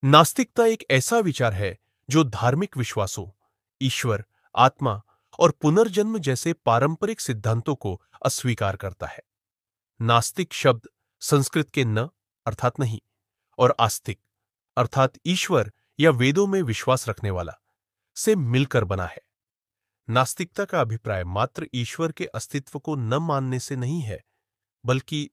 नास्तिकता एक ऐसा विचार है जो धार्मिक विश्वासों, ईश्वर, आत्मा और पुनर्जन्म जैसे पारंपरिक सिद्धांतों को अस्वीकार करता है। नास्तिक शब्द संस्कृत के न अर्थात नहीं और आस्तिक अर्थात ईश्वर या वेदों में विश्वास रखने वाला से मिलकर बना है। नास्तिकता का अभिप्राय मात्र ईश्वर के अस्तित्व को न मानने से नहीं है, बल्कि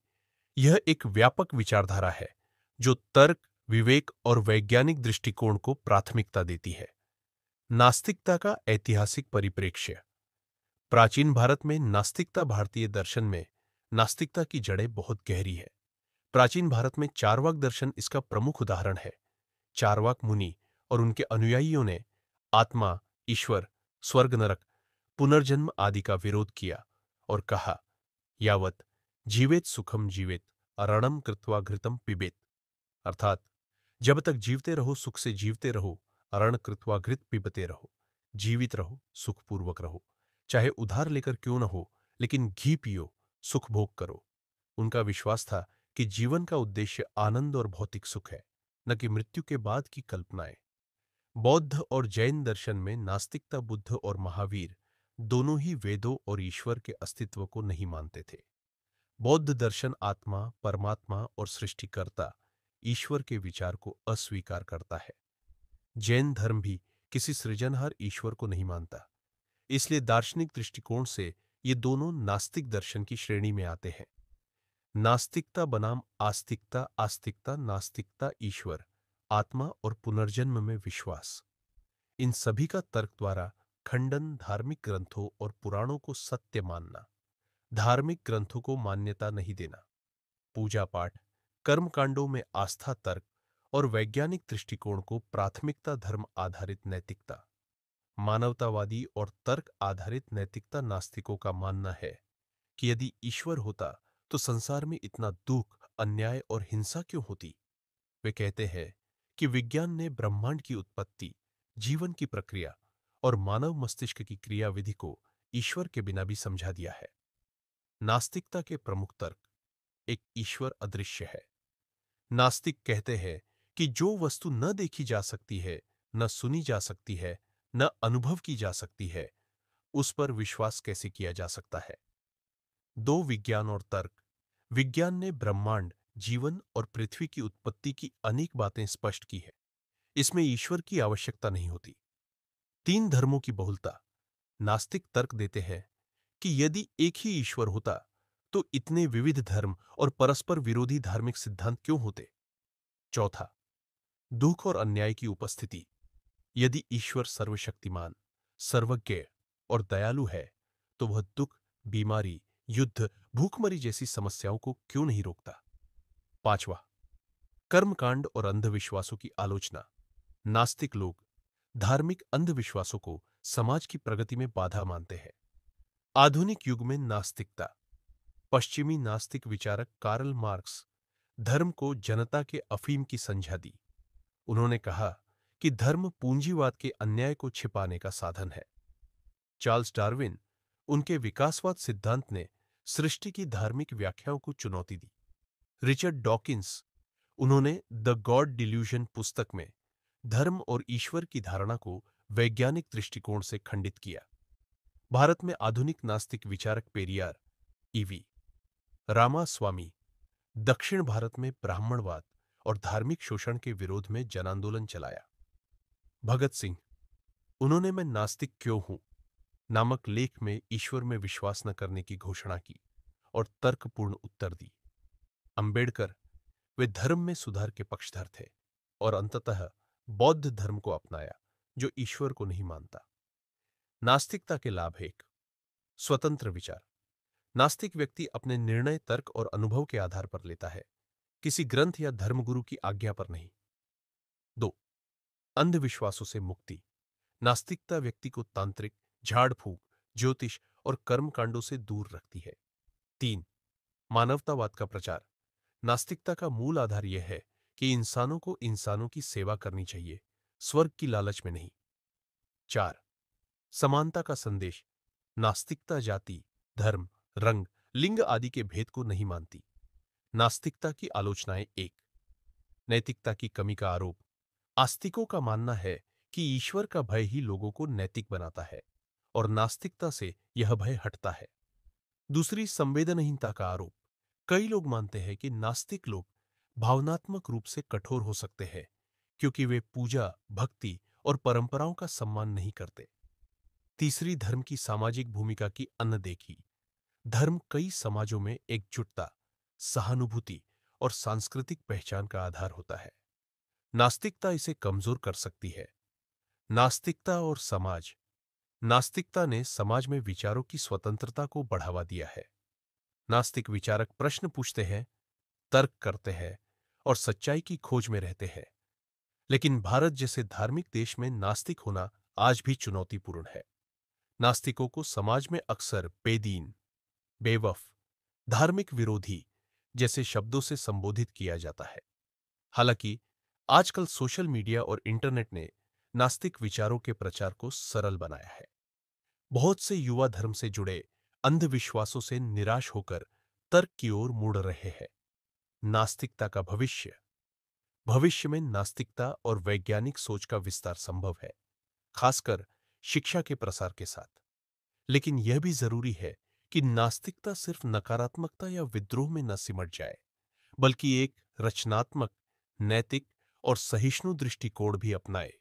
यह एक व्यापक विचारधारा है जो तर्क, विवेक और वैज्ञानिक दृष्टिकोण को प्राथमिकता देती है। नास्तिकता का ऐतिहासिक परिप्रेक्ष्य। प्राचीन भारत में नास्तिकता भारतीय दर्शन में नास्तिकता की जड़ें बहुत गहरी है। प्राचीन भारत में चार्वाक दर्शन इसका प्रमुख उदाहरण है। चार्वाक मुनि और उनके अनुयायियों ने आत्मा, ईश्वर, स्वर्ग नरक, पुनर्जन्म आदि का विरोध किया और कहा, यावत जीवेत सुखम जीवेत अरणम कृत्वा घृतम पिबेत, अर्थात जब तक जीवते रहो सुख से जीवते रहो, अरण कृत्वा घृत पिबते रहो, जीवित रहो, सुखपूर्वक रहो, चाहे उधार लेकर क्यों न हो, लेकिन घी पियो, सुख भोग करो। उनका विश्वास था कि जीवन का उद्देश्य आनंद और भौतिक सुख है, न कि मृत्यु के बाद की कल्पनाएं। बौद्ध और जैन दर्शन में नास्तिकता बुद्ध और महावीर दोनों ही वेदों और ईश्वर के अस्तित्व को नहीं मानते थे। बौद्ध दर्शन आत्मा, परमात्मा और सृष्टिकर्ता ईश्वर के विचार को अस्वीकार करता है। जैन धर्म भी किसी सृजनहार ईश्वर को नहीं मानता। इसलिए दार्शनिक दृष्टिकोण से ये दोनों नास्तिक दर्शन की श्रेणी में आते हैं। नास्तिकता बनाम आस्तिकता, आस्तिकता, नास्तिकता, ईश्वर, आत्मा और पुनर्जन्म में विश्वास, इन सभी का तर्क द्वारा खंडन, धार्मिक ग्रंथों और पुराणों को सत्य मानना, धार्मिक ग्रंथों को मान्यता नहीं देना, पूजा पाठ, कर्मकांडों में आस्था, तर्क और वैज्ञानिक दृष्टिकोण को प्राथमिकता, धर्म आधारित नैतिकता, मानवतावादी और तर्क आधारित नैतिकता। नास्तिकों का मानना है कि यदि ईश्वर होता तो संसार में इतना दुख, अन्याय और हिंसा क्यों होती। वे कहते हैं कि विज्ञान ने ब्रह्मांड की उत्पत्ति, जीवन की प्रक्रिया और मानव मस्तिष्क की क्रियाविधि को ईश्वर के बिना भी समझा दिया है। नास्तिकता के प्रमुख तर्क। एक, ईश्वर अदृश्य है। नास्तिक कहते हैं कि जो वस्तु न देखी जा सकती है, न सुनी जा सकती है, न अनुभव की जा सकती है, उस पर विश्वास कैसे किया जा सकता है। दो, विज्ञान और तर्क। विज्ञान ने ब्रह्मांड, जीवन और पृथ्वी की उत्पत्ति की अनेक बातें स्पष्ट की है। इसमें ईश्वर की आवश्यकता नहीं होती। तीन, धर्मों की बहुलता। नास्तिक तर्क देते हैं कि यदि एक ही ईश्वर होता तो इतने विविध धर्म और परस्पर विरोधी धार्मिक सिद्धांत क्यों होते। चौथा, दुख और अन्याय की उपस्थिति। यदि ईश्वर सर्वशक्तिमान, सर्वज्ञ और दयालु है तो वह दुख, बीमारी, युद्ध, भूखमरी जैसी समस्याओं को क्यों नहीं रोकता। पांचवा, कर्मकांड और अंधविश्वासों की आलोचना। नास्तिक लोग धार्मिक अंधविश्वासों को समाज की प्रगति में बाधा मानते हैं। आधुनिक युग में नास्तिकता। पश्चिमी नास्तिक विचारक कार्ल मार्क्स धर्म को जनता के अफीम की संज्ञा दी। उन्होंने कहा कि धर्म पूंजीवाद के अन्याय को छिपाने का साधन है। चार्ल्स डार्विन, उनके विकासवाद सिद्धांत ने सृष्टि की धार्मिक व्याख्याओं को चुनौती दी। रिचर्ड डॉकिंस, उन्होंने द गॉड डिल्यूजन पुस्तक में धर्म और ईश्वर की धारणा को वैज्ञानिक दृष्टिकोण से खंडित किया। भारत में आधुनिक नास्तिक विचारक पेरियार, ईवी रामास्वामी, दक्षिण भारत में ब्राह्मणवाद और धार्मिक शोषण के विरोध में जनांदोलन चलाया। भगत सिंह, उन्होंने मैं नास्तिक क्यों हूं नामक लेख में ईश्वर में विश्वास न करने की घोषणा की और तर्कपूर्ण उत्तर दी। अंबेडकर, वे धर्म में सुधार के पक्षधर थे और अंततः बौद्ध धर्म को अपनाया जो ईश्वर को नहीं मानता। नास्तिकता के लाभ। एक, स्वतंत्र विचार। नास्तिक व्यक्ति अपने निर्णय तर्क और अनुभव के आधार पर लेता है, किसी ग्रंथ या धर्मगुरु की आज्ञा पर नहीं। दो, अंधविश्वासों से मुक्ति। नास्तिकता व्यक्ति को तांत्रिक, झाड़ फूक, ज्योतिष और कर्मकांडों से दूर रखती है। तीन, मानवतावाद का प्रचार। नास्तिकता का मूल आधार यह है कि इंसानों को इंसानों की सेवा करनी चाहिए, स्वर्ग की लालच में नहीं। चार, समानता का संदेश। नास्तिकता जाति, धर्म, रंग, लिंग आदि के भेद को नहीं मानती। नास्तिकता की आलोचनाएं। एक, नैतिकता की कमी का आरोप। आस्तिकों का मानना है कि ईश्वर का भय ही लोगों को नैतिक बनाता है और नास्तिकता से यह भय हटता है। दूसरी, संवेदनहीनता का आरोप। कई लोग मानते हैं कि नास्तिक लोग भावनात्मक रूप से कठोर हो सकते हैं क्योंकि वे पूजा, भक्ति और परंपराओं का सम्मान नहीं करते। तीसरी, धर्म की सामाजिक भूमिका की अनदेखी। धर्म कई समाजों में एकजुटता, सहानुभूति और सांस्कृतिक पहचान का आधार होता है। नास्तिकता इसे कमजोर कर सकती है। नास्तिकता और समाज। नास्तिकता ने समाज में विचारों की स्वतंत्रता को बढ़ावा दिया है। नास्तिक विचारक प्रश्न पूछते हैं, तर्क करते हैं और सच्चाई की खोज में रहते हैं। लेकिन भारत जैसे धार्मिक देश में नास्तिक होना आज भी चुनौतीपूर्ण है। नास्तिकों को समाज में अक्सर बेदीन, बेवफ, धार्मिक विरोधी जैसे शब्दों से संबोधित किया जाता है। हालांकि आजकल सोशल मीडिया और इंटरनेट ने नास्तिक विचारों के प्रचार को सरल बनाया है। बहुत से युवा धर्म से जुड़े अंधविश्वासों से निराश होकर तर्क की ओर मुड़ रहे हैं। नास्तिकता का भविष्य। भविष्य में नास्तिकता और वैज्ञानिक सोच का विस्तार संभव है, खासकर शिक्षा के प्रसार के साथ। लेकिन यह भी जरूरी है कि नास्तिकता सिर्फ नकारात्मकता या विद्रोह में न सिमट जाए, बल्कि एक रचनात्मक, नैतिक और सहिष्णु दृष्टिकोण भी अपनाए।